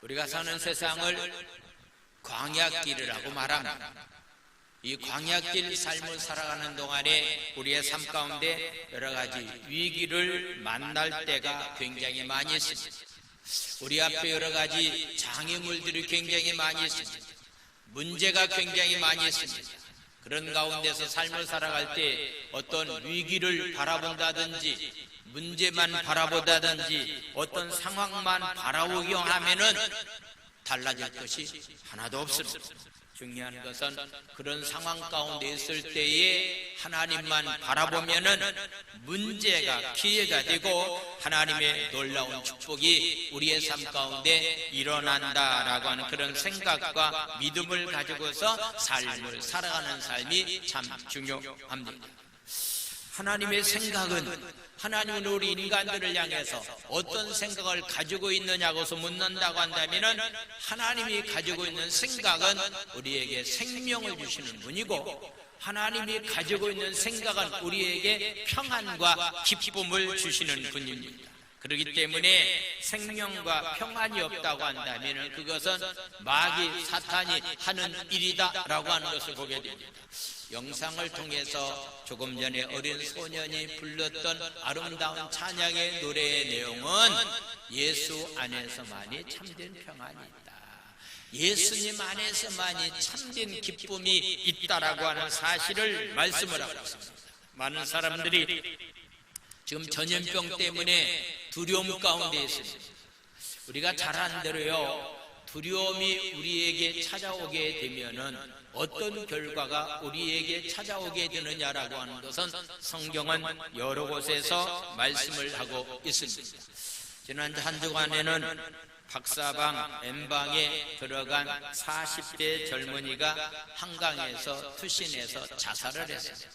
우리가 사는 세상을 광야길이라고 말합니다. 이 광야길 삶을 살아가는 동안에 우리의 삶 가운데 여러 가지 위기를 만날 때가 굉장히 많이 있습니다. 우리 앞에 여러 가지 장애물들이 굉장히 많이 있습니다. 문제가 굉장히 많이 있습니다. 그런 가운데서 삶을 살아갈 때 어떤 위기를 바라본다든지 문제만 바라보다든지 어떤 상황만 바라보기만 하면은 달라질 것이 하나도 없습니다. 중요한 것은 그런 상황 가운데 있을 때에 하나님만 바라보면은 문제가 기회가 되고 하나님의 놀라운 축복이 우리의 삶 가운데 일어난다라고 하는 그런 생각과 믿음을 가지고서 삶을 살아가는 삶이 참 중요합니다. 하나님의 생각은, 하나님은 우리 인간들을 향해서 어떤 생각을 가지고 있느냐고서 묻는다고 한다면 하나님이 가지고 있는 생각은 우리에게 생명을 주시는 분이고 하나님이 가지고 있는 생각은 우리에게 평안과 기쁨을 주시는 분입니다. 그렇기 때문에 생명과 평안이 없다고 한다면 그것은 마귀 사탄이 하는 일이다라고 하는 것을 보게 됩니다. 영상을 통해서 조금 전에 어린 소년이 불렀던 아름다운 찬양의 노래의 내용은 예수 안에서만이 참된 평안이 있다, 예수님 안에서만이 참된 기쁨이 있다라고 하는 사실을 말씀을 하고 있습니다. 많은 사람들이 지금 전염병 때문에 두려움 가운데 있습니다. 우리가 잘 아는 대로요, 두려움이 우리에게 찾아오게 되면은 어떤 결과가 우리에게 찾아오게 되느냐라고 하는 것은 성경은 여러 곳에서 말씀을 하고 있습니다. 지난 한 주간에는 박사방 M방에 들어간 40대 젊은이가 한강에서 투신해서 자살을 했습니다.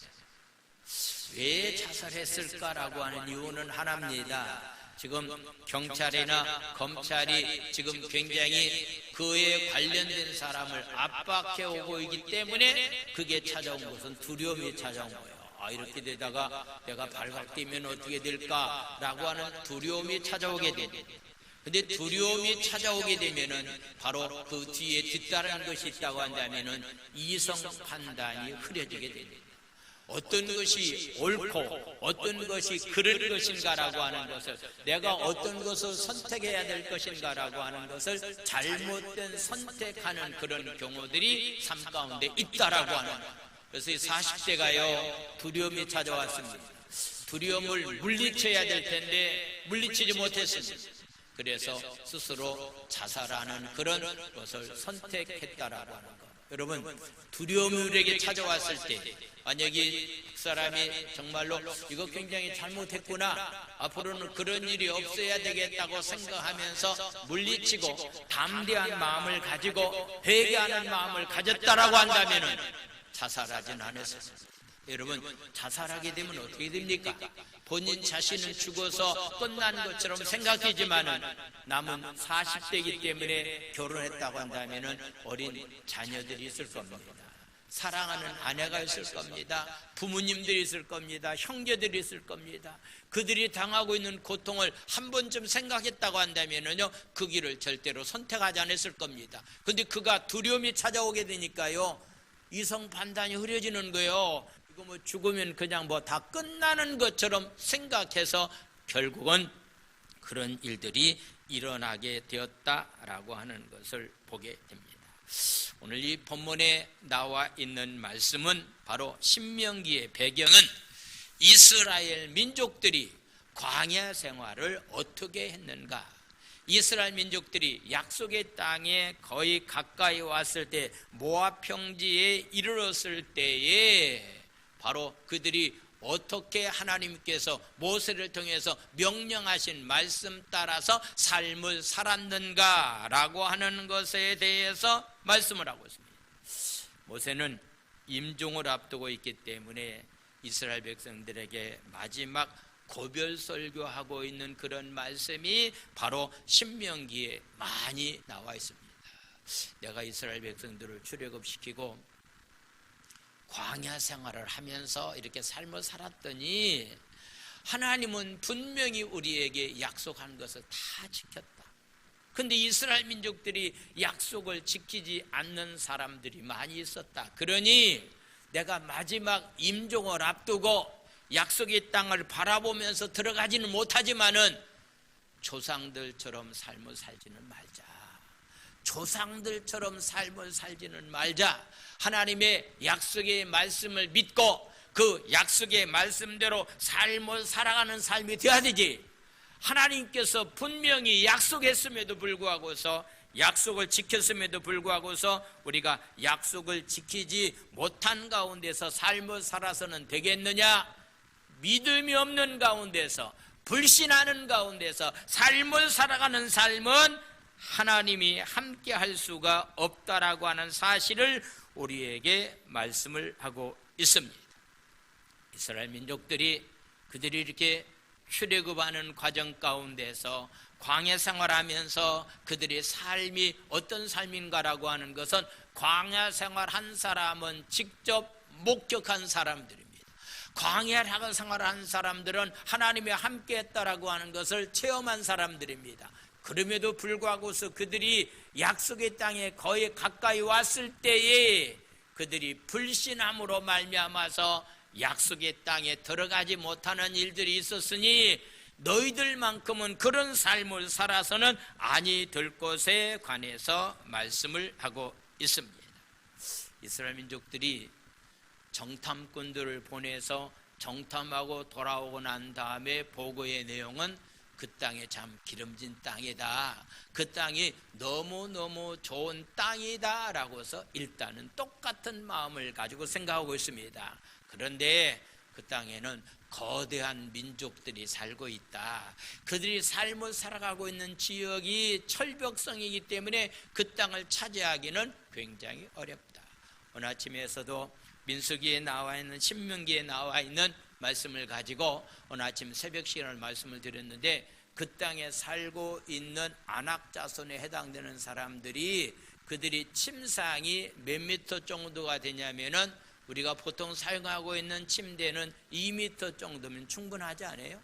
왜 자살했을까라고 하는 이유는 하나입니다. 지금 경찰이나 검찰이 지금 굉장히 그에 관련된 사람을 압박해 오고 있기 때문에 그게 찾아온 것은 두려움이 찾아온 거예요. 이렇게 되다가 내가 발각되면 어떻게 될까라고 하는 두려움이 찾아오게 됩니다. 근데 두려움이 찾아오게 되면은 바로 그 뒤에 뒤따르는 것이 있다고 한다면은 이성 판단이 흐려지게 됩니다. 어떤 것이 옳고 어떤 것이 그럴 것인가라고 하는 것을, 내가 어떤 것을 선택해야 될 것인가라고 하는 것을 잘못된 선택하는 그런 경우들이 삶 가운데 있다라고 하는 거예요. 그래서 이 40대가요 두려움이 찾아왔습니다. 두려움을 물리쳐야 될 텐데 물리치지 못했습니다. 그래서 스스로 자살하는 그런 것을 선택했다라고 하는 것. 여러분, 두려움이 우리에게 찾아왔을 때 만약에 그 사람이 정말로 이거 굉장히 잘못했구나, 앞으로는 그런 일이 없어야 되겠다고 생각하면서 물리치고 담대한 마음을 가지고 회개하는 마음을 가졌다라고 한다면 자살하진 않았습니다. 여러분, 자살하게 되면 어떻게 됩니까? 본인 자신은 죽어서 끝난 것처럼 생각하지만 남은 40대이기 때문에 결혼했다고 한다면 어린 자녀들이 있을 겁니다. 사랑하는 아내가 있을 겁니다. 부모님들이 있을 겁니다. 형제들이 있을 겁니다. 그들이 당하고 있는 고통을 한 번쯤 생각했다고 한다면요 그 길을 절대로 선택하지 않았을 겁니다. 그런데 그가 두려움이 찾아오게 되니까요 이성 판단이 흐려지는 거예요. 이거 뭐 죽으면 그냥 뭐 다 끝나는 것처럼 생각해서 결국은 그런 일들이 일어나게 되었다라고 하는 것을 보게 됩니다. 오늘 이 본문에 나와 있는 말씀은 바로 신명기의 배경은 이스라엘 민족들이 광야 생활을 어떻게 했는가, 이스라엘 민족들이 약속의 땅에 거의 가까이 왔을 때 모압 평지에 이르렀을 때에 바로 그들이 어떻게 하나님께서 모세를 통해서 명령하신 말씀 따라서 삶을 살았는가라고 하는 것에 대해서 말씀을 하고 있습니다. 모세는 임종을 앞두고 있기 때문에 이스라엘 백성들에게 마지막 고별 설교하고 있는 그런 말씀이 바로 신명기에 많이 나와 있습니다. 내가 이스라엘 백성들을 출애굽시키고 광야 생활을 하면서 이렇게 삶을 살았더니 하나님은 분명히 우리에게 약속한 것을 다 지켰다. 근데 이스라엘 민족들이 약속을 지키지 않는 사람들이 많이 있었다. 그러니 내가 마지막 임종을 앞두고 약속의 땅을 바라보면서 들어가지는 못하지만은 조상들처럼 삶을 살지는 말자. 조상들처럼 삶을 살지는 말자. 하나님의 약속의 말씀을 믿고 그 약속의 말씀대로 삶을 살아가는 삶이 되어야 되지. 하나님께서 분명히 약속했음에도 불구하고서, 약속을 지켰음에도 불구하고서 우리가 약속을 지키지 못한 가운데서 삶을 살아서는 되겠느냐? 믿음이 없는 가운데서, 불신하는 가운데서 삶을 살아가는 삶은 하나님이 함께 할 수가 없다라고 하는 사실을 우리에게 말씀을 하고 있습니다. 이스라엘 민족들이 그들이 이렇게 출애굽하는 과정 가운데서 광야 생활하면서 그들의 삶이 어떤 삶인가라고 하는 것은 광야 생활한 사람은 직접 목격한 사람들입니다. 광야 생활한 사람들은 하나님이 함께 했다라고 하는 것을 체험한 사람들입니다. 그럼에도 불구하고서 그들이 약속의 땅에 거의 가까이 왔을 때에 그들이 불신함으로 말미암아서 약속의 땅에 들어가지 못하는 일들이 있었으니 너희들만큼은 그런 삶을 살아서는 아니 될 것에 관해서 말씀을 하고 있습니다. 이스라엘 민족들이 정탐꾼들을 보내서 정탐하고 돌아오고 난 다음에 보고의 내용은 그 땅이 참 기름진 땅이다, 그 땅이 너무너무 좋은 땅이다 라고서 일단은 똑같은 마음을 가지고 생각하고 있습니다. 그런데 그 땅에는 거대한 민족들이 살고 있다. 그들이 삶을 살아가고 있는 지역이 철벽성이기 때문에 그 땅을 차지하기는 굉장히 어렵다. 오늘 아침에서도 민수기에 나와 있는, 신명기에 나와 있는 말씀을 가지고 오늘 아침 새벽 시간을 말씀을 드렸는데, 그 땅에 살고 있는 아낙 자손에 해당되는 사람들이, 그들이 침상이 몇 미터 정도가 되냐면은 우리가 보통 사용하고 있는 침대는 2미터 정도면 충분하지 않아요?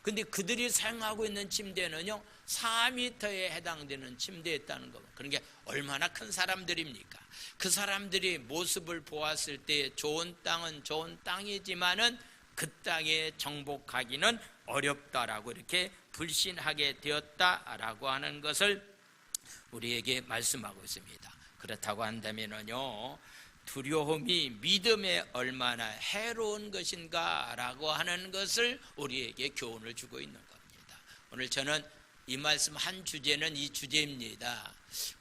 근데 그들이 사용하고 있는 침대는요 4미터에 해당되는 침대였다는 겁니다. 그러니까 얼마나 큰 사람들입니까? 그 사람들이 모습을 보았을 때 좋은 땅은 좋은 땅이지만은 그 땅에 정복하기는 어렵다라고 이렇게 불신하게 되었다라고 하는 것을 우리에게 말씀하고 있습니다. 그렇다고 한다면은요, 두려움이 믿음에 얼마나 해로운 것인가 라고 하는 것을 우리에게 교훈을 주고 있는 겁니다. 오늘 저는 이 말씀 한 주제는 이 주제입니다.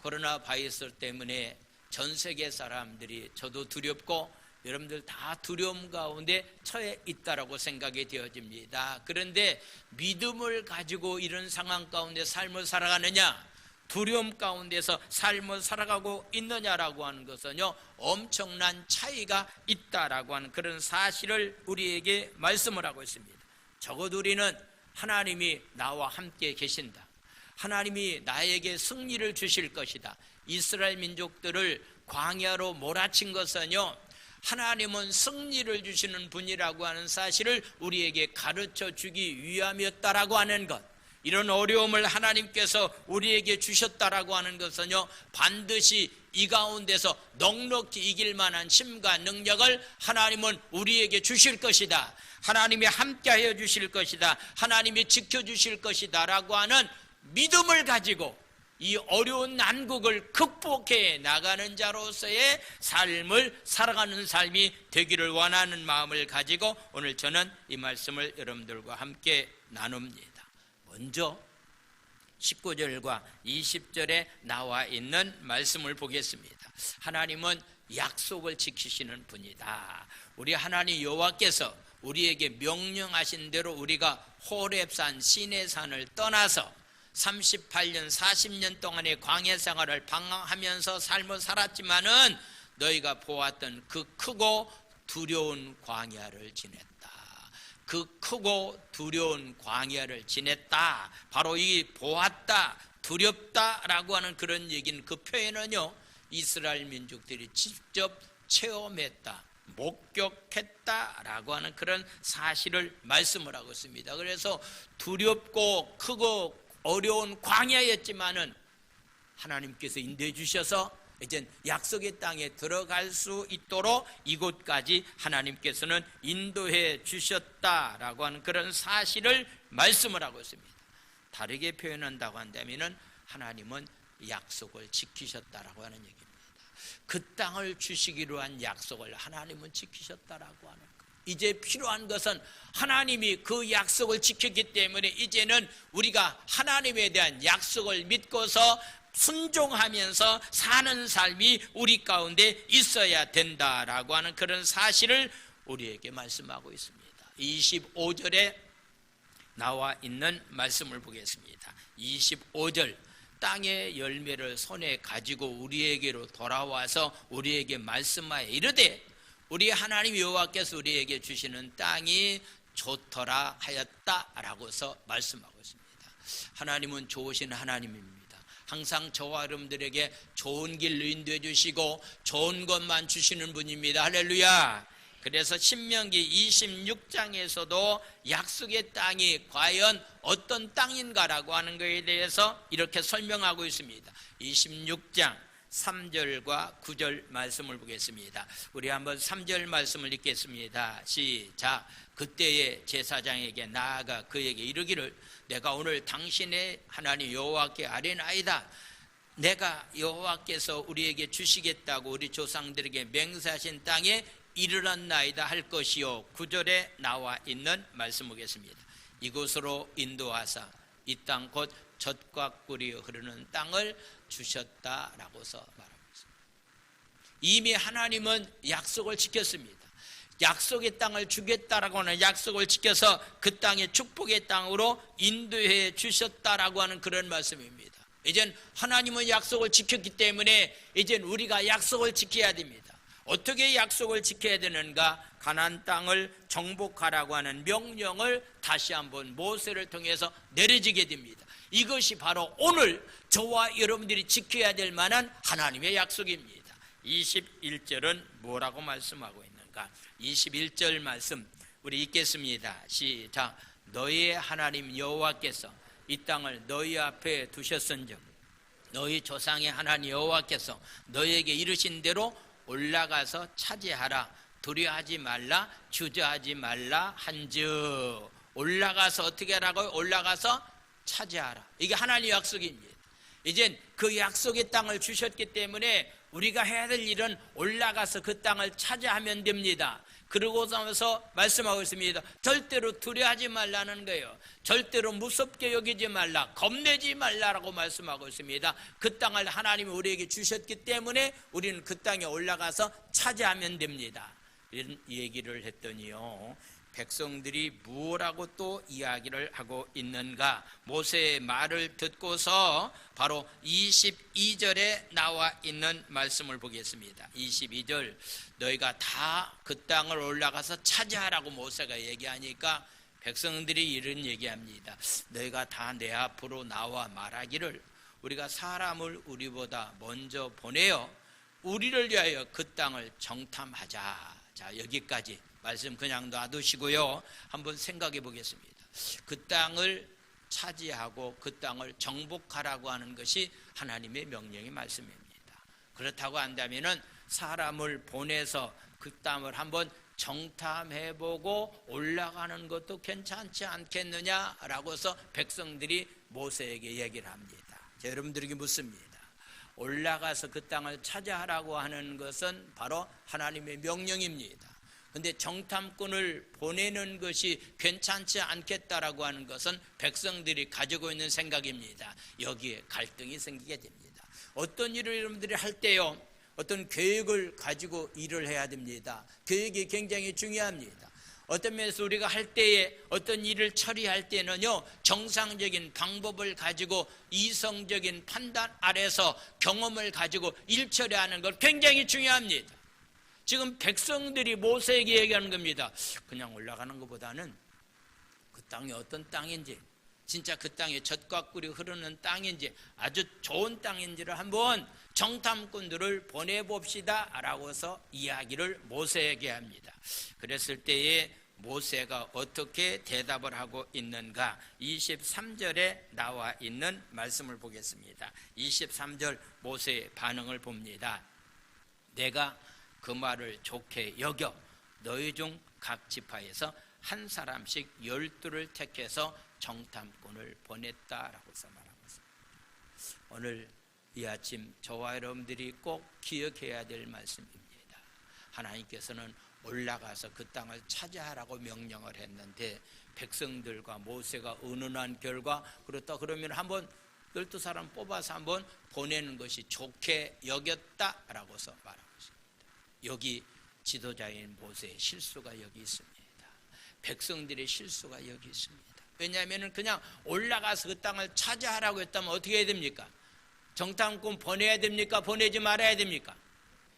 코로나 바이러스 때문에 전 세계 사람들이, 저도 두렵고 여러분들 다 두려움 가운데 처해 있다라고 생각이 되어집니다. 그런데 믿음을 가지고 이런 상황 가운데 삶을 살아가느냐, 두려움 가운데서 삶을 살아가고 있느냐라고 하는 것은요 엄청난 차이가 있다라고 하는 그런 사실을 우리에게 말씀을 하고 있습니다. 적어도 우리는 하나님이 나와 함께 계신다, 하나님이 나에게 승리를 주실 것이다, 이스라엘 민족들을 광야로 몰아친 것은요 하나님은 승리를 주시는 분이라고 하는 사실을 우리에게 가르쳐 주기 위함이었다라고 하는 것, 이런 어려움을 하나님께서 우리에게 주셨다라고 하는 것은요 반드시 이 가운데서 넉넉히 이길 만한 힘과 능력을 하나님은 우리에게 주실 것이다, 하나님이 함께하여 주실 것이다, 하나님이 지켜주실 것이다 라고 하는 믿음을 가지고 이 어려운 난국을 극복해 나가는 자로서의 삶을 살아가는 삶이 되기를 원하는 마음을 가지고 오늘 저는 이 말씀을 여러분들과 함께 나눕니다. 먼저 19절과 20절에 나와 있는 말씀을 보겠습니다. 하나님은 약속을 지키시는 분이다. 우리 하나님 여호와께서 우리에게 명령하신 대로 우리가 호렙산 시내산을 떠나서 38년 40년 동안의 광야 생활을 방황하면서 삶을 살았지만은 너희가 보았던 그 크고 두려운 광야를 지냈다. 그 크고 두려운 광야를 지냈다. 바로 이 보았다, 두렵다라고 하는 그런 얘기는, 그 표현은요 이스라엘 민족들이 직접 체험했다, 목격했다라고 하는 그런 사실을 말씀을 하고 있습니다. 그래서 두렵고 크고 어려운 광야였지만은 하나님께서 인도해 주셔서 이제 약속의 땅에 들어갈 수 있도록 이곳까지 하나님께서는 인도해 주셨다라고 하는 그런 사실을 말씀을 하고 있습니다. 다르게 표현한다고 한다면은 하나님은 약속을 지키셨다라고 하는 얘기입니다. 그 땅을 주시기로 한 약속을 하나님은 지키셨다라고 하는 거예요. 이제 필요한 것은 하나님이 그 약속을 지켰기 때문에 이제는 우리가 하나님에 대한 약속을 믿고서 순종하면서 사는 삶이 우리 가운데 있어야 된다라고 하는 그런 사실을 우리에게 말씀하고 있습니다. 25절에 나와 있는 말씀을 보겠습니다. 25절, 땅의 열매를 손에 가지고 우리에게로 돌아와서 우리에게 말씀하여 이르되 우리 하나님 여호와께서 우리에게 주시는 땅이 좋더라 하였다라고서 말씀하고 있습니다. 하나님은 좋으신 하나님입니다. 항상 저와 여러분들에게 좋은 길로 인도해 주시고 좋은 것만 주시는 분입니다. 할렐루야. 그래서 신명기 26장에서도 약속의 땅이 과연 어떤 땅인가라고 하는 것에 대해서 이렇게 설명하고 있습니다. 26장 3절과 9절 말씀을 보겠습니다. 우리 한번 3절 말씀을 읽겠습니다. 시작. 그때에 제사장에게 나아가 그에게 이르기를 내가 오늘 당신의 하나님 여호와께 아뢰나이다. 내가 여호와께서 우리에게 주시겠다고 우리 조상들에게 맹세하신 땅에 이르렀나이다 할 것이요. 9절에 나와 있는 말씀 보겠습니다. 이곳으로 인도하사 이 땅 곧 젖과 꿀이 흐르는 땅을 주셨다라고서 말하고 있습니다. 이미 하나님은 약속을 지켰습니다. 약속의 땅을 주겠다라고 하는 약속을 지켜서 그 땅의 축복의 땅으로 인도해 주셨다라고 하는 그런 말씀입니다. 이젠 하나님은 약속을 지켰기 때문에 이젠 우리가 약속을 지켜야 됩니다. 어떻게 약속을 지켜야 되는가? 가나안 땅을 정복하라고 하는 명령을 다시 한번 모세를 통해서 내려지게 됩니다. 이것이 바로 오늘 저와 여러분들이 지켜야 될 만한 하나님의 약속입니다. 21절은 뭐라고 말씀하고 있는가? 21절 말씀 우리 읽겠습니다. 시작. 너희의 하나님 여호와께서 이 땅을 너희 앞에 두셨은즉 너희 조상의 하나님 여호와께서 너희에게 이르신 대로 올라가서 차지하라. 두려워하지 말라. 주저하지 말라 한즉. 올라가서 어떻게 하라고요? 올라가서 차지하라. 이게 하나님의 약속입니다. 이젠 그 약속의 땅을 주셨기 때문에 우리가 해야 될 일은 올라가서 그 땅을 차지하면 됩니다. 그러고 나서 말씀하고 있습니다. 절대로 두려워하지 말라는 거예요. 절대로 무섭게 여기지 말라, 겁내지 말라라고 말씀하고 있습니다. 그 땅을 하나님이 우리에게 주셨기 때문에 우리는 그 땅에 올라가서 차지하면 됩니다. 이런 얘기를 했더니요, 백성들이 무엇라고 또 이야기를 하고 있는가? 모세의 말을 듣고서 바로 22절에 나와 있는 말씀을 보겠습니다. 22절, 너희가 다 그 땅을 올라가서 차지하라고 모세가 얘기하니까 백성들이 이런 얘기합니다. 너희가 다 내 앞으로 나와 말하기를 우리가 사람을 우리보다 먼저 보내어 우리를 위하여 그 땅을 정탐하자. 자, 여기까지 말씀 그냥 놔두시고요, 한번 생각해 보겠습니다. 그 땅을 차지하고 그 땅을 정복하라고 하는 것이 하나님의 명령의 말씀입니다. 그렇다고 한다면은 사람을 보내서 그 땅을 한번 정탐해보고 올라가는 것도 괜찮지 않겠느냐라고서 백성들이 모세에게 얘기를 합니다. 자, 여러분들에게 묻습니다. 올라가서 그 땅을 차지하라고 하는 것은 바로 하나님의 명령입니다. 근데 정탐꾼을 보내는 것이 괜찮지 않겠다라고 하는 것은 백성들이 가지고 있는 생각입니다. 여기에 갈등이 생기게 됩니다. 어떤 일을 여러분들이 할 때요, 어떤 계획을 가지고 일을 해야 됩니다. 계획이 굉장히 중요합니다. 어떤 면에서 우리가 할 때에 어떤 일을 처리할 때는요, 정상적인 방법을 가지고 이성적인 판단 아래서 경험을 가지고 일 처리하는 것 굉장히 중요합니다. 지금 백성들이 모세에게 얘기하는 겁니다. 그냥 올라가는 것보다는 그 땅이 어떤 땅인지, 진짜 그 땅에 젖과 꿀이 흐르는 땅인지, 아주 좋은 땅인지를 한번 정탐꾼들을 보내봅시다 라고서 이야기를 모세에게 합니다. 그랬을 때에 모세가 어떻게 대답을 하고 있는가 23절에 나와 있는 말씀을 보겠습니다. 23절 모세의 반응을 봅니다. 내가 그 말을 좋게 여겨 너희 중 각 지파에서 한 사람씩 12를 택해서 정탐꾼을 보냈다라고서 말하고 있습니다. 오늘 이 아침 저와 여러분들이 꼭 기억해야 될 말씀입니다. 하나님께서는 올라가서 그 땅을 차지하라고 명령을 했는데 백성들과 모세가 의논한 결과 그렇다 그러면 한번 12사람 뽑아서 한번 보내는 것이 좋게 여겼다라고서 말하고 있습니다. 여기 지도자인 모세의 실수가 여기 있습니다. 백성들의 실수가 여기 있습니다. 왜냐하면 그냥 올라가서 그 땅을 차지하라고 했다면 어떻게 해야 됩니까? 정탐꾼 보내야 됩니까? 보내지 말아야 됩니까?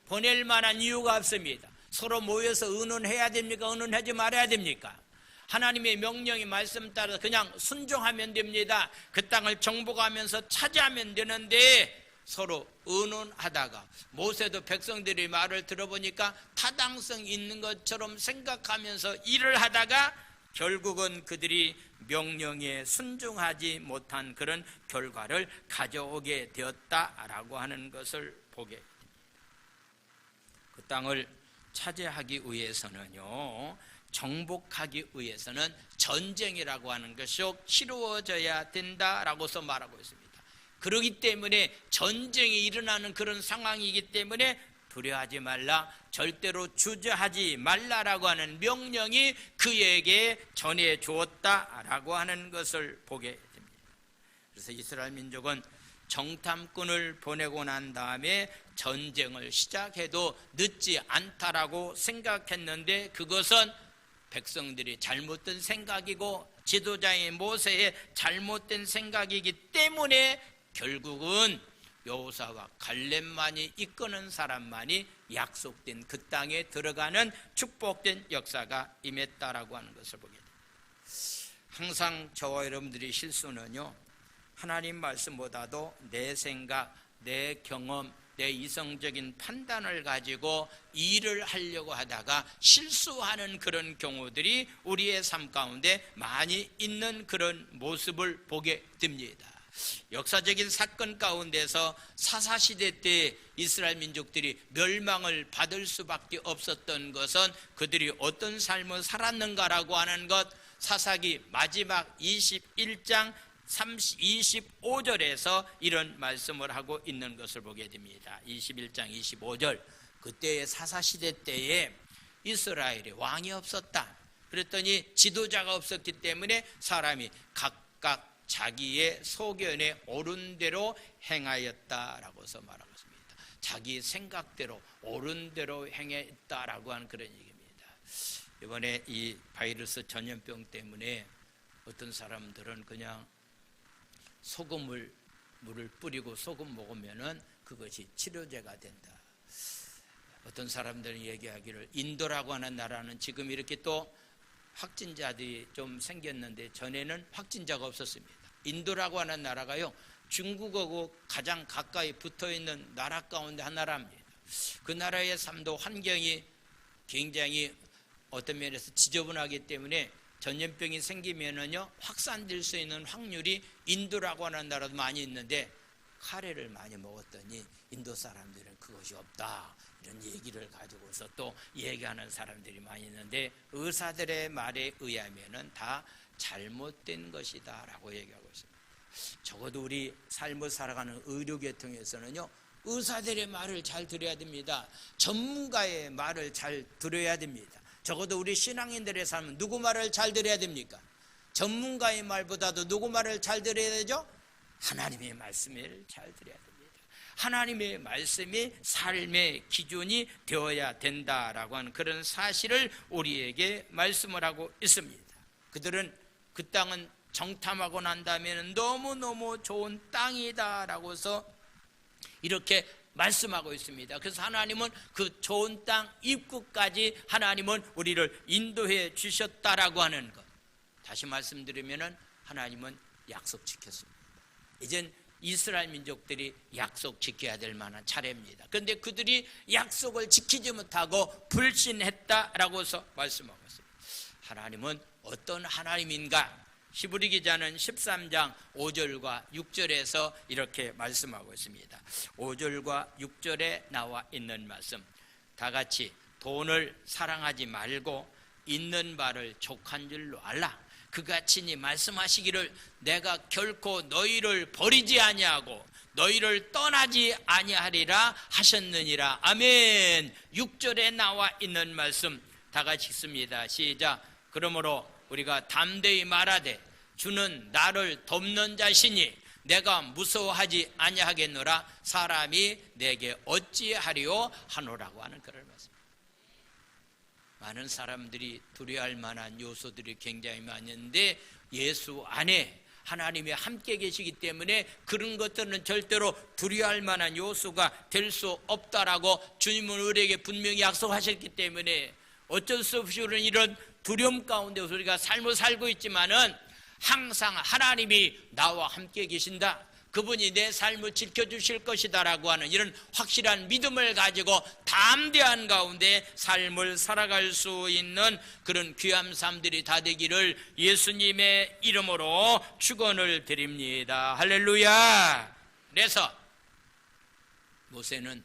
보낼 만한 이유가 없습니다. 서로 모여서 의논해야 됩니까? 의논하지 말아야 됩니까? 하나님의 명령이 말씀 따라서 그냥 순종하면 됩니다. 그 땅을 정복하면서 차지하면 되는데 서로 의논하다가 모세도 백성들의 말을 들어보니까 타당성 있는 것처럼 생각하면서 일을 하다가 결국은 그들이 명령에 순종하지 못한 그런 결과를 가져오게 되었다라고 하는 것을 보게 됩니다. 그 땅을 차지하기 위해서는요, 정복하기 위해서는 전쟁이라고 하는 것이 치루어져야 된다라고서 말하고 있습니다. 그렇기 때문에 전쟁이 일어나는 그런 상황이기 때문에 두려워하지 말라, 절대로 주저하지 말라라고 하는 명령이 그에게 전해 주었다라고 하는 것을 보게 됩니다. 그래서 이스라엘 민족은 정탐꾼을 보내고 난 다음에 전쟁을 시작해도 늦지 않다라고 생각했는데 그것은 백성들이 잘못된 생각이고 지도자인 모세의 잘못된 생각이기 때문에 결국은 여호수아와 갈렙만이 이끄는 사람만이 약속된 그 땅에 들어가는 축복된 역사가 임했다라고 하는 것을 보게 됩니다. 항상 저와 여러분들의 실수는요, 하나님 말씀보다도 내 생각, 내 경험, 내 이성적인 판단을 가지고 일을 하려고 하다가 실수하는 그런 경우들이 우리의 삶 가운데 많이 있는 그런 모습을 보게 됩니다. 역사적인 사건 가운데서 사사시대 때 이스라엘 민족들이 멸망을 받을 수밖에 없었던 것은 그들이 어떤 삶을 살았는가라고 하는 것, 사사기 마지막 21장 25절에서 이런 말씀을 하고 있는 것을 보게 됩니다. 21장 25절, 그때의 사사시대 때에 이스라엘에 왕이 없었다. 그랬더니 지도자가 없었기 때문에 사람이 각각 자기의 소견에 옳은 대로 행하였다라고서 말하고 있습니다. 자기 생각대로 옳은 대로 행했다라고 하는 그런 얘기입니다. 이번에 이 바이러스 전염병 때문에 어떤 사람들은 그냥 소금을 물을 뿌리고 소금 먹으면은 그것이 치료제가 된다. 어떤 사람들은 얘기하기를 인도라고 하는 나라는 지금 이렇게 또 확진자들이 좀 생겼는데 전에는 확진자가 없었습니다. 인도라고 하는 나라가요, 중국하고 가장 가까이 붙어있는 나라 가운데 하나랍니다. 그 나라의 삶도 환경이 굉장히 어떤 면에서 지저분하기 때문에 전염병이 생기면은요 확산될 수 있는 확률이 인도라고 하는 나라도 많이 있는데 카레를 많이 먹었더니 인도 사람들은 그것이 없다 이런 얘기를 가지고서 또 얘기하는 사람들이 많이 있는데 의사들의 말에 의하면은 다 잘못된 것이다 라고 얘기하고 있습니다. 적어도 우리 삶을 살아가는 의료계통에서는요 의사들의 말을 잘 들어야 됩니다. 전문가의 말을 잘 들어야 됩니다. 적어도 우리 신앙인들의 삶은 누구 말을 잘 들어야 됩니까? 전문가의 말보다도 누구 말을 잘 들어야 되죠? 하나님의 말씀을 잘 들어야 됩니다. 하나님의 말씀이 삶의 기준이 되어야 된다라고 하는 그런 사실을 우리에게 말씀을 하고 있습니다. 그들은 그 땅은 정탐하고 난 다음에는 너무너무 좋은 땅이다라고서 이렇게 말씀하고 있습니다. 그래서 하나님은 그 좋은 땅 입구까지 하나님은 우리를 인도해 주셨다라고 하는 것. 다시 말씀드리면은 하나님은 약속 지켰습니다. 이젠 이스라엘 민족들이 약속 지켜야 될 만한 차례입니다. 그런데 그들이 약속을 지키지 못하고 불신했다라고서 말씀하고 있습니다. 하나님은 어떤 하나님인가? 히브리 기자는 13장 5절과 6절에서 이렇게 말씀하고 있습니다. 5절과 6절에 나와 있는 말씀, 다 같이 돈을 사랑하지 말고 있는 바를 족한 줄로 알라. 그가 친히 말씀하시기를 내가 결코 너희를 버리지 아니하고 너희를 떠나지 아니하리라 하셨느니라. 아멘. 6절에 나와 있는 말씀 다 같이 읽습니다. 시작. 그러므로 우리가 담대히 말하되 주는 나를 돕는 자시니 내가 무서워하지 아니하겠노라. 사람이 내게 어찌하리요 하노라고 하는 그런 말씀. 많은 사람들이 두려워할 만한 요소들이 굉장히 많은데 예수 안에 하나님이 함께 계시기 때문에 그런 것들은 절대로 두려워할 만한 요소가 될 수 없다라고 주님은 우리에게 분명히 약속하셨기 때문에 어쩔 수 없이 우리는 이런 두려움 가운데 우리가 삶을 살고 있지만은 항상 하나님이 나와 함께 계신다, 그분이 내 삶을 지켜주실 것이다 라고 하는 이런 확실한 믿음을 가지고 담대한 가운데 삶을 살아갈 수 있는 그런 귀한 삶들이 다 되기를 예수님의 이름으로 축원을 드립니다. 할렐루야. 그래서 모세는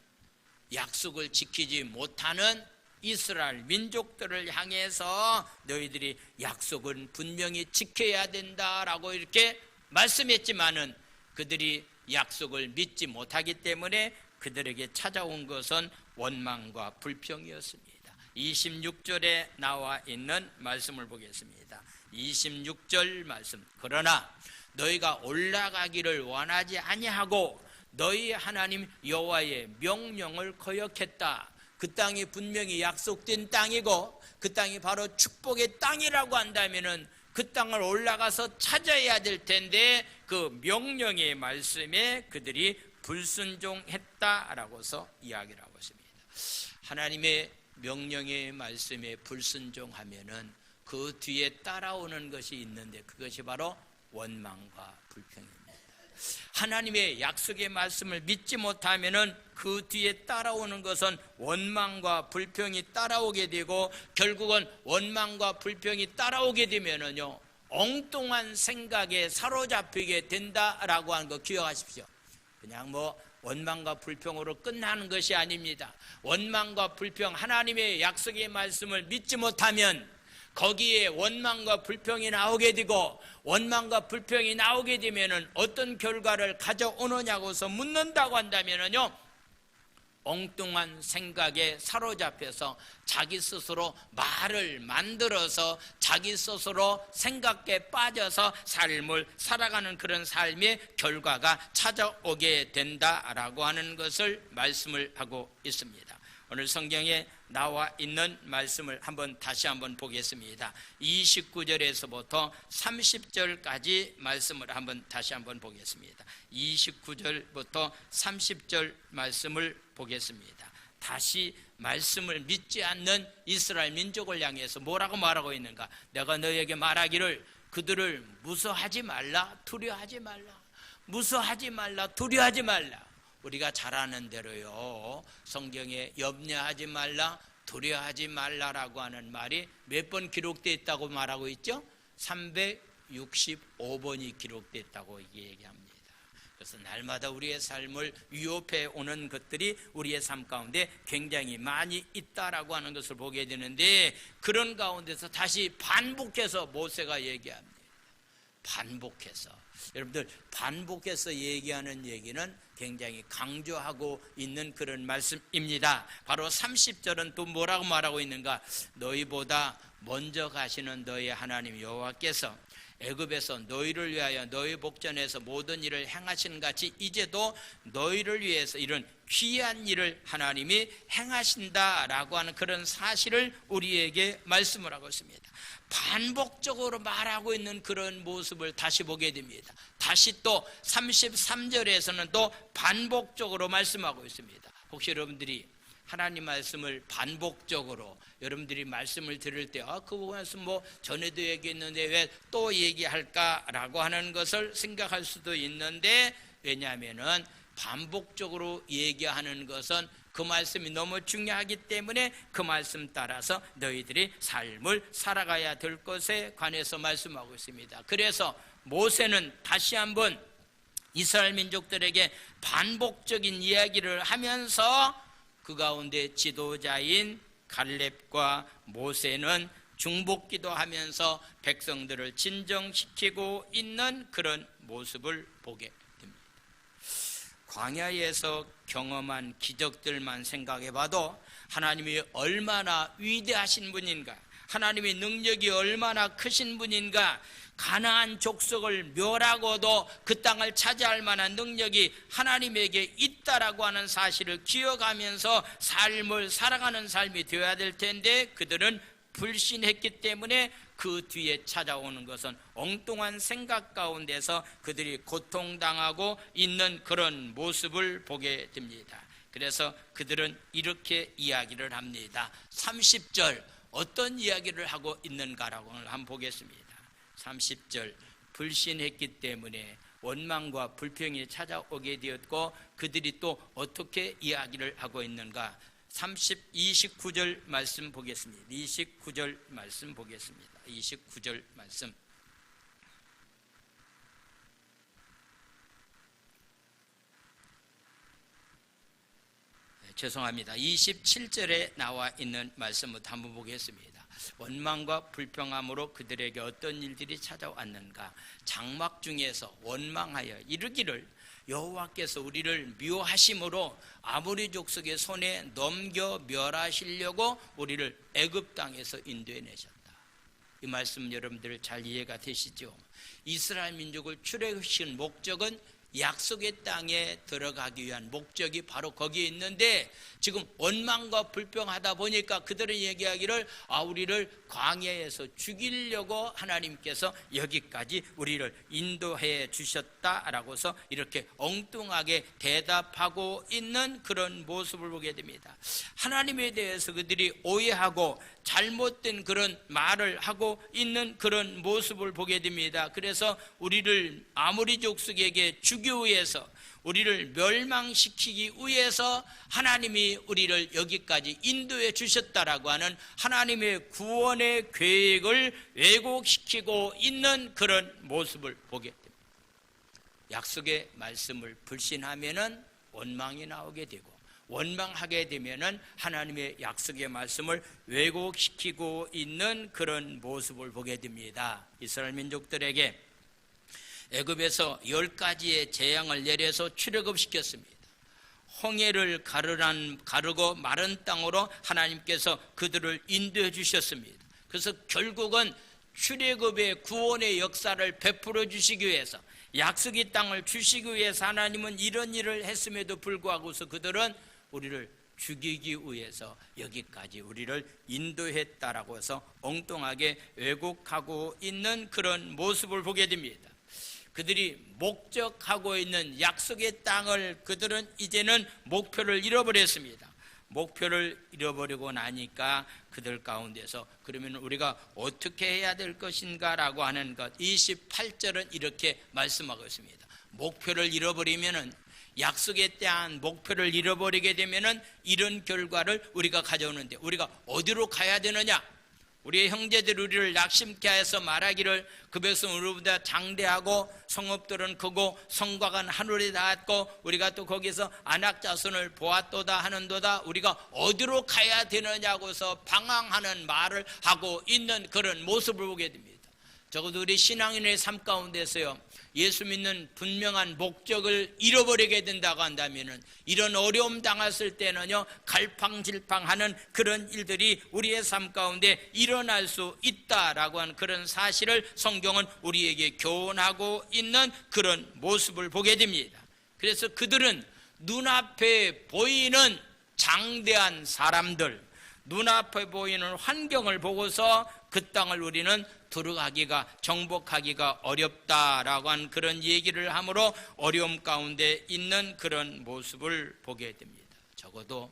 약속을 지키지 못하는 이스라엘 민족들을 향해서 너희들이 약속은 분명히 지켜야 된다라고 이렇게 말씀했지만은 그들이 약속을 믿지 못하기 때문에 그들에게 찾아온 것은 원망과 불평이었습니다. 26절에 나와 있는 말씀을 보겠습니다. 26절 말씀. 그러나 너희가 올라가기를 원하지 아니하고 너희 하나님 여호와의 명령을 거역했다. 그 땅이 분명히 약속된 땅이고 그 땅이 바로 축복의 땅이라고 한다면은 그 땅을 올라가서 찾아야 될 텐데 그 명령의 말씀에 그들이 불순종했다라고서 이야기를 하고 있습니다. 하나님의 명령의 말씀에 불순종하면은 그 뒤에 따라오는 것이 있는데 그것이 바로 원망과 불평입니다. 하나님의 약속의 말씀을 믿지 못하면은 그 뒤에 따라오는 것은 원망과 불평이 따라오게 되고 결국은 원망과 불평이 따라오게 되면은요 엉뚱한 생각에 사로잡히게 된다라고 하는 거 기억하십시오. 그냥 뭐 원망과 불평으로 끝나는 것이 아닙니다. 원망과 불평, 하나님의 약속의 말씀을 믿지 못하면 거기에 원망과 불평이 나오게 되고 원망과 불평이 나오게 되면은 어떤 결과를 가져오느냐고서 묻는다고 한다면은요 엉뚱한 생각에 사로잡혀서 자기 스스로 말을 만들어서 자기 스스로 생각에 빠져서 삶을 살아가는 그런 삶의 결과가 찾아오게 된다라고 하는 것을 말씀을 하고 있습니다. 오늘 성경에 나와 있는 말씀을 다시 한번 보겠습니다. 29절에서부터 30절까지 말씀을 다시 한번 보겠습니다. 29절부터 30절 말씀을 보겠습니다. 다시 말씀을 믿지 않는 이스라엘 민족을 향해서 뭐라고 말하고 있는가? 내가 너희에게 말하기를 그들을 무서워하지 말라, 두려워하지 말라. 무서워하지 말라, 두려워하지 말라. 우리가 잘 아는 대로요 성경에 염려하지 말라, 두려워하지 말라라고 하는 말이 몇 번 기록되어 있다고 말하고 있죠? 365번이 기록되어 있다고 얘기합니다. 그래서 날마다 우리의 삶을 위협해 오는 것들이 우리의 삶 가운데 굉장히 많이 있다라고 하는 것을 보게 되는데 그런 가운데서 다시 반복해서 모세가 얘기합니다. 반복해서. 여러분들 반복해서 얘기하는 얘기는 굉장히 강조하고 있는 그런 말씀입니다. 바로 30절은 또 뭐라고 말하고 있는가? 너희보다 먼저 가시는 너희 하나님 여호와께서 애굽에서 너희를 위하여 너희 복전에서 모든 일을 행하신 같이 이제도 너희를 위해서 이런 귀한 일을 하나님이 행하신다라고 하는 그런 사실을 우리에게 말씀을 하고 있습니다. 반복적으로 말하고 있는 그런 모습을 다시 보게 됩니다. 다시 또 33절에서는 또 반복적으로 말씀하고 있습니다. 혹시 여러분들이 하나님 말씀을 반복적으로 여러분들이 말씀을 들을 때 그 말씀 뭐 전에도 얘기했는데 왜 또 얘기할까라고 하는 것을 생각할 수도 있는데 왜냐하면은 반복적으로 얘기하는 것은 그 말씀이 너무 중요하기 때문에 그 말씀 따라서 너희들이 삶을 살아가야 될 것에 관해서 말씀하고 있습니다. 그래서 모세는 다시 한번 이스라엘 민족들에게 반복적인 이야기를 하면서 그 가운데 지도자인 갈렙과 모세는 중복기도 하면서 백성들을 진정시키고 있는 그런 모습을 보게 됩니다. 광야에서 경험한 기적들만 생각해봐도 하나님이 얼마나 위대하신 분인가, 하나님의 능력이 얼마나 크신 분인가, 가나안 족속을 멸하고도 그 땅을 차지할 만한 능력이 하나님에게 있다라고 하는 사실을 기억하면서 삶을 살아가는 삶이 되어야 될 텐데 그들은 불신했기 때문에 그 뒤에 찾아오는 것은 엉뚱한 생각 가운데서 그들이 고통당하고 있는 그런 모습을 보게 됩니다. 그래서 그들은 이렇게 이야기를 합니다. 30절 어떤 이야기를 하고 있는가라고 한번 보겠습니다. 30절 불신했기 때문에 원망과 불평이 찾아오게 되었고 그들이 또 어떻게 이야기를 하고 있는가. 29절 말씀 보겠습니다. 29절 말씀 보겠습니다. 29절 말씀. 죄송합니다. 27절에 나와 있는 말씀부터 한번 보겠습니다. 원망과 불평함으로 그들에게 어떤 일들이 찾아왔는가. 장막 중에서 원망하여 이르기를 여호와께서 우리를 미워하심으로 아모리 족속의 손에 넘겨 멸하시려고 우리를 애굽 땅에서 인도해내셨다. 이 말씀 여러분들 잘 이해가 되시죠? 이스라엘 민족을 출애굽시킨 목적은 약속의 땅에 들어가기 위한 목적이 바로 거기에 있는데 지금 원망과 불평하다 보니까 그들은 얘기하기를 우리를 광야에서 죽이려고 하나님께서 여기까지 우리를 인도해 주셨다라고서 이렇게 엉뚱하게 대답하고 있는 그런 모습을 보게 됩니다. 하나님에 대해서 그들이 오해하고 잘못된 그런 말을 하고 있는 그런 모습을 보게 됩니다. 그래서 우리를 아모리 족속에게 주기 위해서 우리를 멸망시키기 위해서 하나님이 우리를 여기까지 인도해 주셨다라고 하는 하나님의 구원의 계획을 왜곡시키고 있는 그런 모습을 보게 됩니다. 약속의 말씀을 불신하면은 원망이 나오게 되고 원망하게 되면은 하나님의 약속의 말씀을 왜곡시키고 있는 그런 모습을 보게 됩니다. 이스라엘 민족들에게 애굽에서 10가지의 재앙을 내려서 출애굽시켰습니다. 홍해를 가르고 마른 땅으로 하나님께서 그들을 인도해 주셨습니다. 그래서 결국은 출애굽의 구원의 역사를 베풀어 주시기 위해서 약속의 땅을 주시기 위해서 하나님은 이런 일을 했음에도 불구하고서 그들은 우리를 죽이기 위해서 여기까지 우리를 인도했다라고 해서 엉뚱하게 왜곡하고 있는 그런 모습을 보게 됩니다. 그들이 목적하고 있는 약속의 땅을 그들은 이제는 목표를 잃어버렸습니다. 목표를 잃어버리고 나니까 그들 가운데서 그러면 우리가 어떻게 해야 될 것인가 라고 하는 것. 28절은 이렇게 말씀하고 있습니다. 목표를 잃어버리면은 약속에 대한 목표를 잃어버리게 되면은 이런 결과를 우리가 가져오는데 우리가 어디로 가야 되느냐? 우리의 형제들이 우리를 낙심케 하여서 말하기를 그 백성은 우리보다 장대하고 성읍들은 크고 성곽은 하늘에 닿았고 우리가 또 거기서 아낙 자손을 보았도다 하는도다. 우리가 어디로 가야 되느냐고서 방황하는 말을 하고 있는 그런 모습을 보게 됩니다. 적어도 우리 신앙인의 삶 가운데서요, 예수 믿는 분명한 목적을 잃어버리게 된다고 한다면 이런 어려움 당했을 때는요, 갈팡질팡하는 그런 일들이 우리의 삶 가운데 일어날 수 있다라고 하는 그런 사실을 성경은 우리에게 교훈하고 있는 그런 모습을 보게 됩니다. 그래서 그들은 눈앞에 보이는 장대한 사람들, 눈앞에 보이는 환경을 보고서 그 땅을 우리는 들어가기가, 정복하기가 어렵다라고 한 그런 얘기를 함으로 어려움 가운데 있는 그런 모습을 보게 됩니다. 적어도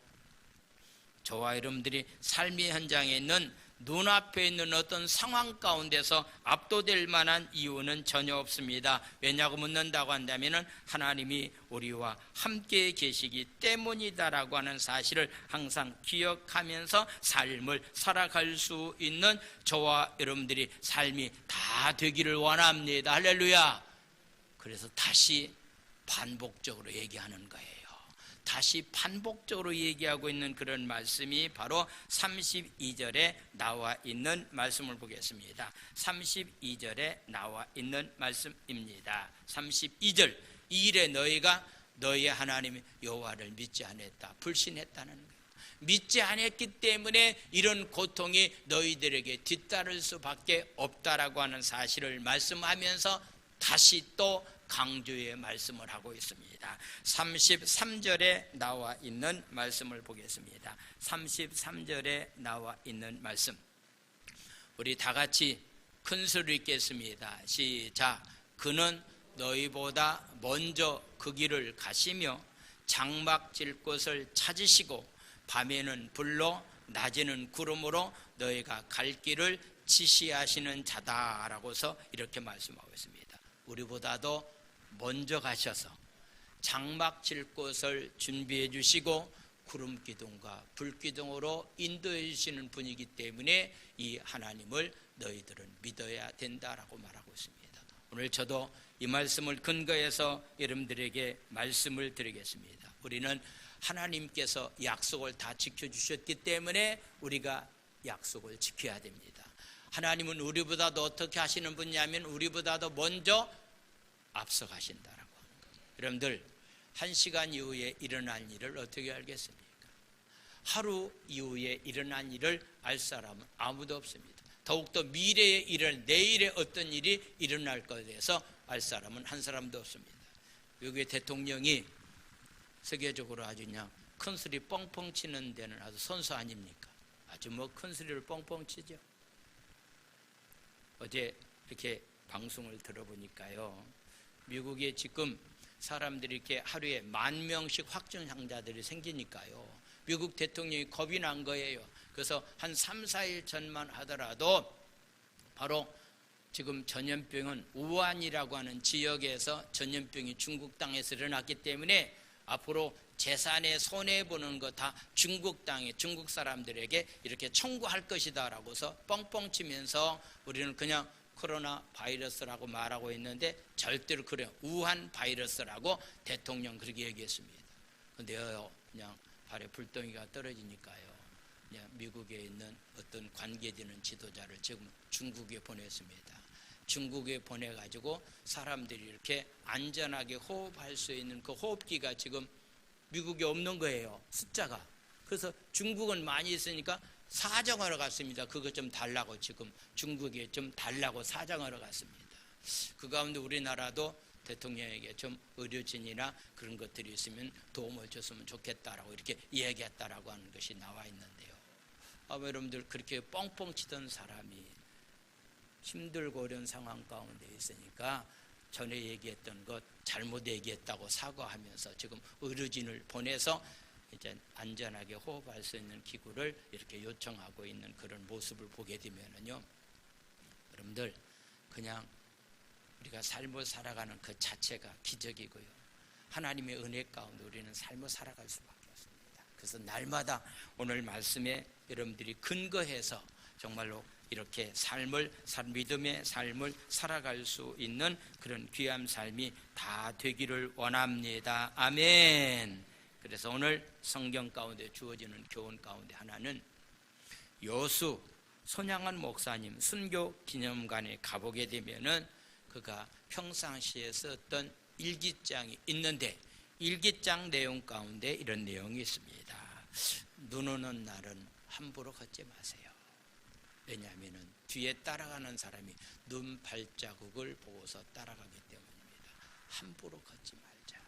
저와 여러분들이 삶의 현장에 있는 눈앞에 있는 어떤 상황 가운데서 압도될 만한 이유는 전혀 없습니다. 왜냐고 묻는다고 한다면 하나님이 우리와 함께 계시기 때문이다라고 하는 사실을 항상 기억하면서 삶을 살아갈 수 있는 저와 여러분들이 삶이 다 되기를 원합니다. 할렐루야. 그래서 다시 반복적으로 얘기하는 거예요. 다시 반복적으로 얘기하고 있는 그런 말씀이 바로 32절에 나와 있는 말씀을 보겠습니다. 32절에 나와 있는 말씀입니다. 32절, 이 일에 너희가 너희의 하나님 여호와를 믿지 않았다, 불신했다는 거예요. 믿지 않았기 때문에 이런 고통이 너희들에게 뒤따를 수밖에 없다라고 하는 사실을 말씀하면서 다시 또 강조의 말씀을 하고 있습니다. 33절에 나와 있는 말씀을 보겠습니다. 33절에 나와 있는 말씀, 우리 다 같이 큰 소리로 읽겠습니다. 시작. 그는 너희보다 먼저 그 길을 가시며 장막 질 곳을 찾으시고 밤에는 불로 낮에는 구름으로 너희가 갈 길을 지시하시는 자다라고서 이렇게 말씀하고 있습니다. 우리보다도 먼저 가셔서 장막 칠 곳을 준비해 주시고 구름 기둥과 불 기둥으로 인도해 주시는 분이기 때문에 이 하나님을 너희들은 믿어야 된다라고 말하고 있습니다. 오늘 저도 이 말씀을 근거해서 여러분들에게 말씀을 드리겠습니다. 우리는 하나님께서 약속을 다 지켜주셨기 때문에 우리가 약속을 지켜야 됩니다. 하나님은 우리보다도 어떻게 하시는 분이냐면 우리보다도 먼저 앞서 가신다라고 하는 거예요. 여러분들 1시간 이후에 일어날 일을 어떻게 알겠습니까? 하루 이후에 일어난 일을 알 사람은 아무도 없습니다. 더욱더 미래에 내일에 어떤 일이 일어날 것에 대해서 알 사람은 한 사람도 없습니다. 미국의 대통령이 세계적으로 아주 그냥 큰 소리 뻥뻥 치는 데는 아주 선수 아닙니까? 아주 큰 소리를 뻥뻥 치죠. 어제 이렇게 방송을 들어보니까요, 미국에 지금 사람들이 이렇게 하루에 10,000명씩 확진자들이 생기니까요, 미국 대통령이 겁이 난 거예요. 그래서 한 3, 4일 전만 하더라도 바로 지금 전염병은 우한이라고 하는 지역에서 전염병이 중국 땅에서 일어났기 때문에 앞으로 재산에 손해보는 거 다 중국 땅에 중국 사람들에게 이렇게 청구할 것이다 라고서 뻥뻥 치면서 우리는 그냥 코로나 바이러스라고 말하고 있는데 절대로 그래요. 우한 바이러스라고 대통령 그렇게 얘기했습니다. 근데요, 그냥 발에 불덩이가 떨어지니까요, 그냥 미국에 있는 어떤 관계되는 지도자를 지금 중국에 보냈습니다. 중국에 보내가지고 사람들이 이렇게 안전하게 호흡할 수 있는 그 호흡기가 지금 미국에 없는 거예요, 숫자가. 그래서 중국은 많이 있으니까 사정하러 갔습니다. 그거 좀 달라고, 지금 중국에 좀 달라고 사정하러 갔습니다. 그 가운데 우리나라도 대통령에게 좀 의료진이나 그런 것들이 있으면 도움을 줬으면 좋겠다라고 이렇게 이야기했다라고 하는 것이 나와 있는데요. 여러분들 그렇게 뻥뻥 치던 사람이 힘들고 어려운 상황 가운데 있으니까 전에 얘기했던 것 잘못 얘기했다고 사과하면서 지금 의료진을 보내서 이제 안전하게 호흡할 수 있는 기구를 이렇게 요청하고 있는 그런 모습을 보게 되면은요, 여러분들 그냥 우리가 삶을 살아가는 그 자체가 기적이고요, 하나님의 은혜 가운데 우리는 삶을 살아갈 수밖에 없습니다. 그래서 날마다 오늘 말씀에 여러분들이 근거해서 정말로 이렇게 믿음의 삶을 살아갈 수 있는 그런 귀한 삶이 다 되기를 원합니다. 아멘. 그래서 오늘 성경 가운데 주어지는 교훈 가운데 하나는 여수 손양한 목사님 순교 기념관에 가보게 되면은 그가 평상시에 썼던 일기장이 있는데 일기장 내용 가운데 이런 내용이 있습니다. 눈 오는 날은 함부로 걷지 마세요. 왜냐하면 뒤에 따라가는 사람이 눈 발자국을 보고서 따라가기 때문입니다. 함부로 걷지 말자.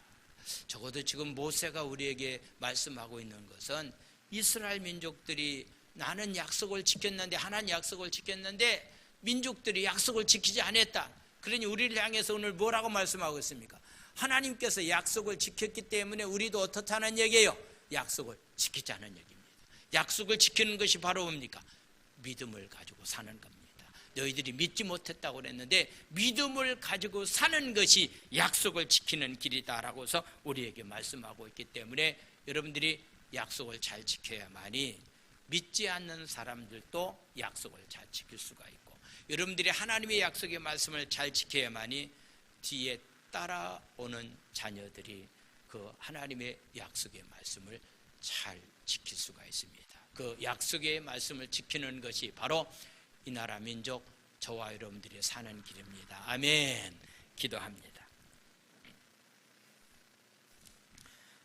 적어도 지금 모세가 우리에게 말씀하고 있는 것은 이스라엘 민족들이 나는 약속을 지켰는데, 하나님 약속을 지켰는데 민족들이 약속을 지키지 않았다. 그러니 우리를 향해서 오늘 뭐라고 말씀하고 있습니까? 하나님께서 약속을 지켰기 때문에 우리도 어떻다는 얘기예요? 약속을 지키자는 얘기입니다. 약속을 지키는 것이 바로 뭡니까? 믿음을 가지고 사는 겁니다. 너희들이 믿지 못했다고 그랬는데 믿음을 가지고 사는 것이 약속을 지키는 길이다라고 해서 우리에게 말씀하고 있기 때문에 여러분들이 약속을 잘 지켜야만이 믿지 않는 사람들도 약속을 잘 지킬 수가 있고, 여러분들이 하나님의 약속의 말씀을 잘 지켜야만이 뒤에 따라오는 자녀들이 그 하나님의 약속의 말씀을 잘 지킬 수가 있습니다. 그 약속의 말씀을 지키는 것이 바로 이 나라 민족, 저와 여러분들이 사는 길입니다. 아멘. 기도합니다.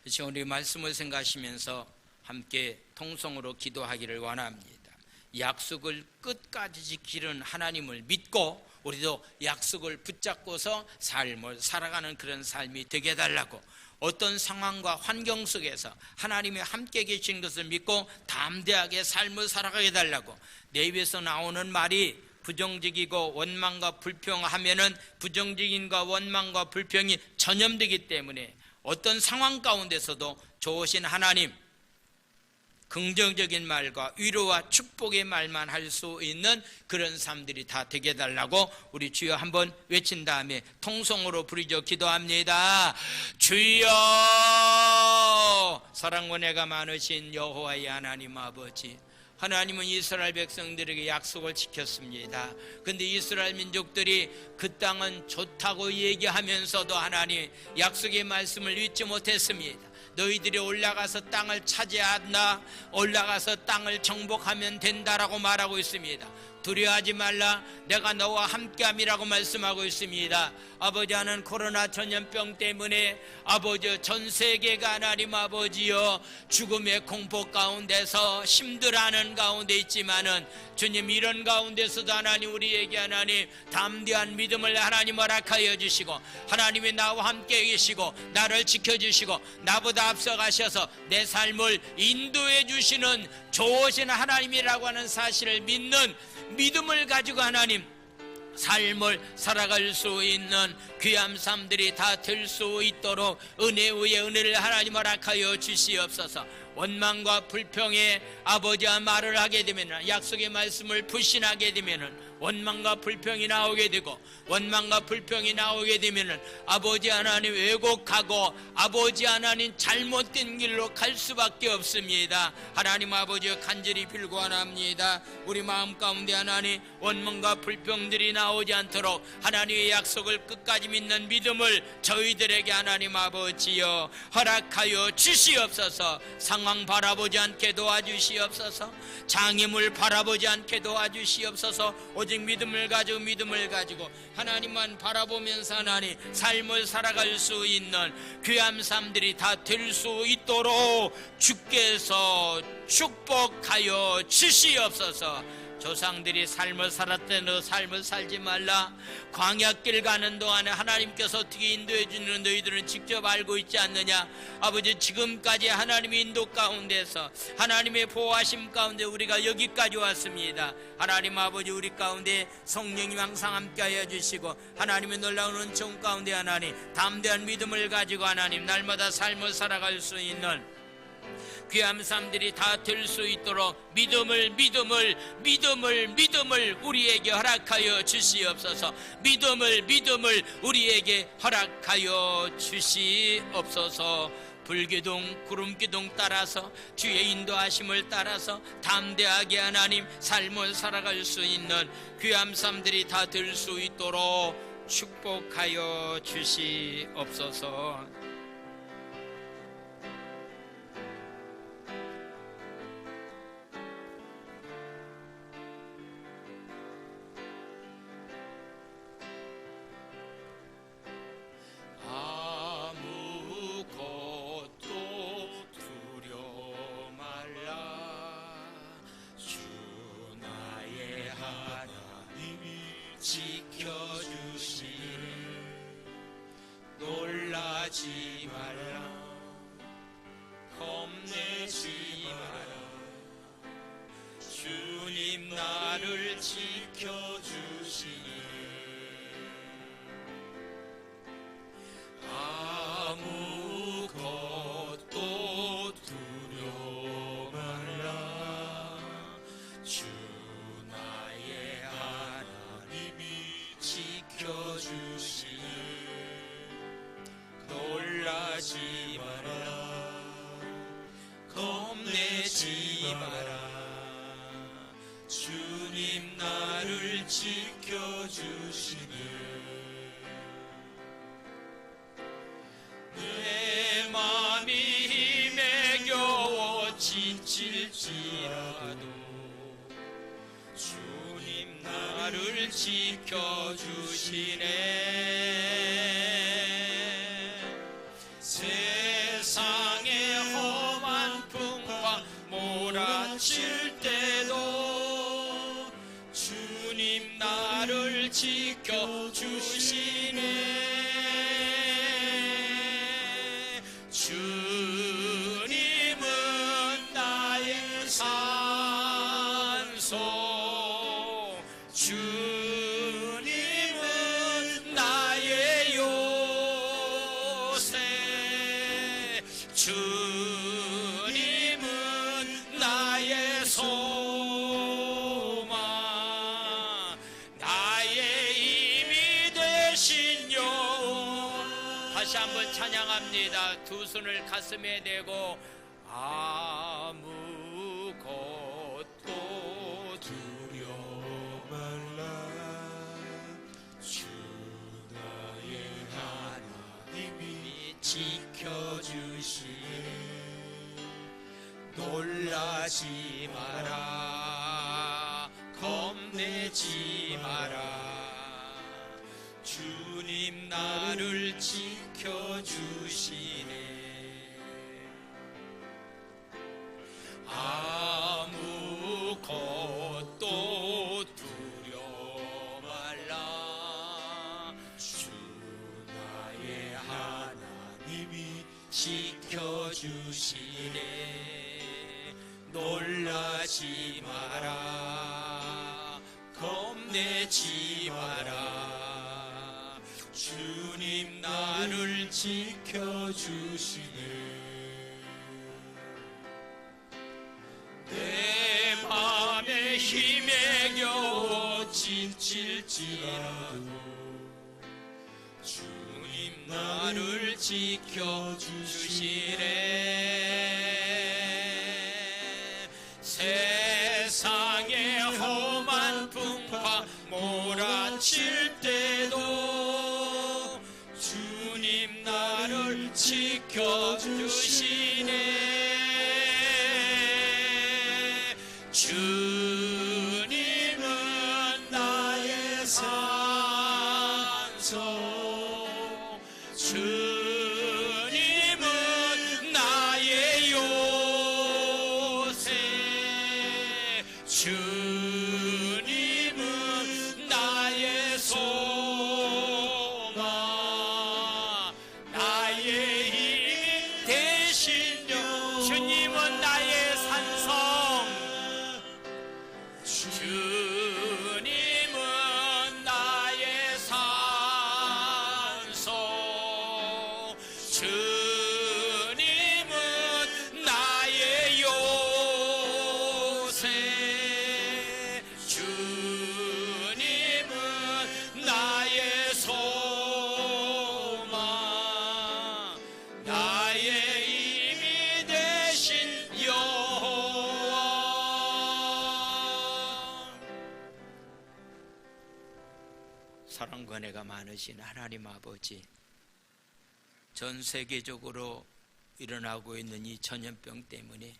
지금 우리 말씀을 생각하시면서 함께 통성으로 기도하기를 원합니다. 약속을 끝까지 지키는 하나님을 믿고 우리도 약속을 붙잡고서 삶을 살아가는 그런 삶이 되게 해달라고, 어떤 상황과 환경 속에서 하나님이 함께 계신 것을 믿고 담대하게 삶을 살아가게 해달라고, 내 입에서 나오는 말이 부정적이고 원망과 불평하면은 부정적인과 원망과 불평이 전염되기 때문에 어떤 상황 가운데서도 좋으신 하나님, 긍정적인 말과 위로와 축복의 말만 할 수 있는 그런 삶들이 다 되게 해달라고 우리 주여 한번 외친 다음에 통성으로 부르짖어 기도합니다. 주여, 사랑과 은혜가 많으신 여호와의 하나님 아버지, 하나님은 이스라엘 백성들에게 약속을 지켰습니다. 그런데 이스라엘 민족들이 그 땅은 좋다고 얘기하면서도 하나님 약속의 말씀을 잊지 못했습니다. 너희들이 올라가서 땅을 차지한다, 올라가서 땅을 정복하면 된다라고 말하고 있습니다. 두려워하지 말라, 내가 너와 함께함이라고 말씀하고 있습니다. 아버지, 하는 코로나 전염병 때문에 아버지 전 세계가 하나님 아버지여 죽음의 공포 가운데서 힘들어하는 가운데 있지만은 주님, 이런 가운데서도 하나님 우리에게 하나님 담대한 믿음을 하나님 허락하여 주시고, 하나님이 나와 함께 계시고 나를 지켜주시고 나보다 앞서가셔서 내 삶을 인도해 주시는 좋으신 하나님이라고 하는 사실을 믿는 믿음을 가지고 하나님 삶을 살아갈 수 있는 귀한 삶들이 다 될 수 있도록 은혜 위에 은혜를 하나님 허락하여 주시옵소서. 원망과 불평에 아버지와 말을 하게 되면, 약속의 말씀을 불신하게 되면 원망과 불평이 나오게 되고, 원망과 불평이 나오게 되면 아버지 하나님 왜곡하고 아버지 하나님 잘못된 길로 갈 수밖에 없습니다. 하나님 아버지 간절히 빌고 원합니다. 우리 마음 가운데 하나님 원망과 불평들이 나오지 않도록 하나님의 약속을 끝까지 믿는 믿음을 저희들에게 하나님 아버지여 허락하여 주시옵소서. 상황 바라보지 않게 도와주시옵소서. 장애물 바라보지 않게 도와주시옵소서. 오직 믿음을 가지고 하나님만 바라보면서 하나님 삶을 살아갈 수 있는 귀한 삶들이 다 될 수 있도록 주께서 축복하여 주시옵소서. 조상들이 삶을 살았던 너 삶을 살지 말라. 광야길 가는 동안에 하나님께서 어떻게 인도해 주는 너희들은 직접 알고 있지 않느냐. 아버지, 지금까지 하나님의 인도 가운데서 하나님의 보호하심 가운데 우리가 여기까지 왔습니다. 하나님 아버지, 우리 가운데 성령님 항상 함께하여 주시고 하나님의 놀라운 은총 가운데 하나님 담대한 믿음을 가지고 하나님 날마다 삶을 살아갈 수 있는 귀한 삶들이 다 될 수 있도록 믿음을 우리에게 허락하여 주시옵소서. 믿음을 우리에게 허락하여 주시옵소서. 불기둥 구름기둥 따라서 주의 인도하심을 따라서 담대하게 하나님 삶을 살아갈 수 있는 귀한 삶들이 다 될 수 있도록 축복하여 주시옵소서. 지켜주시 놀라지 겁내지 마라. 주님 나를 지켜주시네. 내 맘이 힘에 겨워 지칠지라도 주님 나를 지켜주시네. 세상의 험한 풍파 몰아칠 때도 주님 나를 지켜주시네. 주님은 나의 산소, 주님은 나의 요새, 주님은 나의 소망, 나의 힘이 되신 영혼. 다시 한번 찬양합니다. 두 손을 가슴에 대고 아무것도 두려워 말라. 주 나의 하나님이 지켜주시네. 놀라지 마라. 겁내지 마라. 주님 나를 지켜주시네. 아무것도 두려워 말라. 주 나의 하나님이 지켜주시네. 놀라지 마라. 겁내지 마라. 주님 나를 지켜주시네. 내 맘에 힘에 겨워 지칠지라도 주님 나를 지켜주시네. 세상의 험한 풍파 몰아칠 때도 주님 나를 지켜주시네. 주님은 나의 산소, 주님은 나의 요새, 주님은 나의 소망, 나의 힘이 되신 영. 주님은 나의 산성, 주님은 나의 산소, 주님은 나의 요새, 주님은 나의 소망, 나의 힘이 되신 여호와. 사랑과 은혜가 많으신 하나님 아버지, 전 세계적으로 일어나고 있는 이 전염병 때문에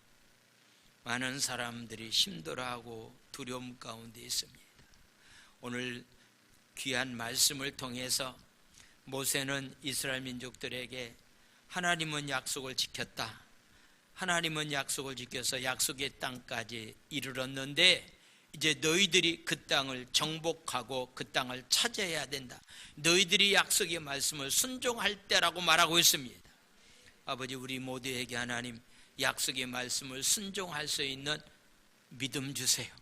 많은 사람들이 힘들어하고 두려움 가운데 있습니다. 오늘 귀한 말씀을 통해서 모세는 이스라엘 민족들에게 하나님은 약속을 지켰다, 하나님은 약속을 지켜서 약속의 땅까지 이르렀는데 이제 너희들이 그 땅을 정복하고 그 땅을 차지해야 된다. 너희들이 약속의 말씀을 순종할 때라고 말하고 있습니다. 아버지, 우리 모두에게 하나님 약속의 말씀을 순종할 수 있는 믿음 주세요.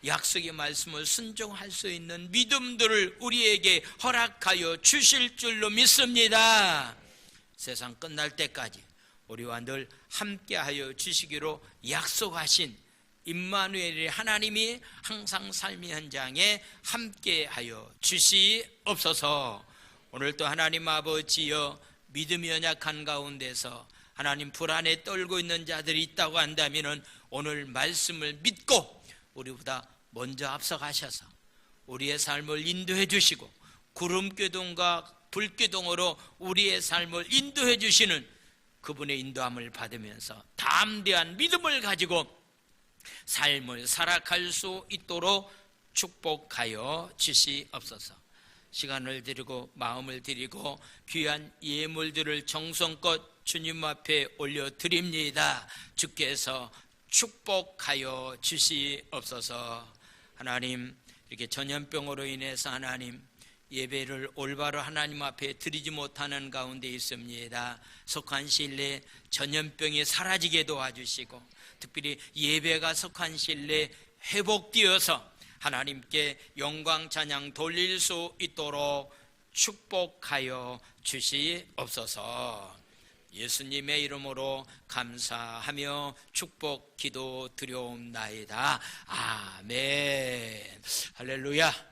약속의 말씀을 순종할 수 있는 믿음들을 우리에게 허락하여 주실 줄로 믿습니다. 세상 끝날 때까지 우리와 늘 함께하여 주시기로 약속하신 임마누엘의 하나님이 항상 삶의 현장에 함께하여 주시옵소서. 오늘도 하나님 아버지여 믿음이 연약한 가운데서 하나님 불안에 떨고 있는 자들이 있다고 한다면 오늘 말씀을 믿고 우리보다 먼저 앞서가셔서 우리의 삶을 인도해 주시고 구름기둥과 불기둥으로 우리의 삶을 인도해 주시는 그분의 인도함을 받으면서 담대한 믿음을 가지고 삶을 살아갈 수 있도록 축복하여 주시옵소서. 시간을 드리고 마음을 드리고 귀한 예물들을 정성껏 주님 앞에 올려드립니다. 주께서 축복하여 주시옵소서. 하나님, 이렇게 전염병으로 인해서 하나님 예배를 올바로 하나님 앞에 드리지 못하는 가운데 있습니다. 속한 시일 내에 전염병이 사라지게 도와주시고 특별히 예배가 속한 시일 내에 회복되어서 하나님께 영광 찬양 돌릴 수 있도록 축복하여 주시옵소서. 예수님의 이름으로 감사하며 축복 기도 드려옵나이다. 아멘. 할렐루야.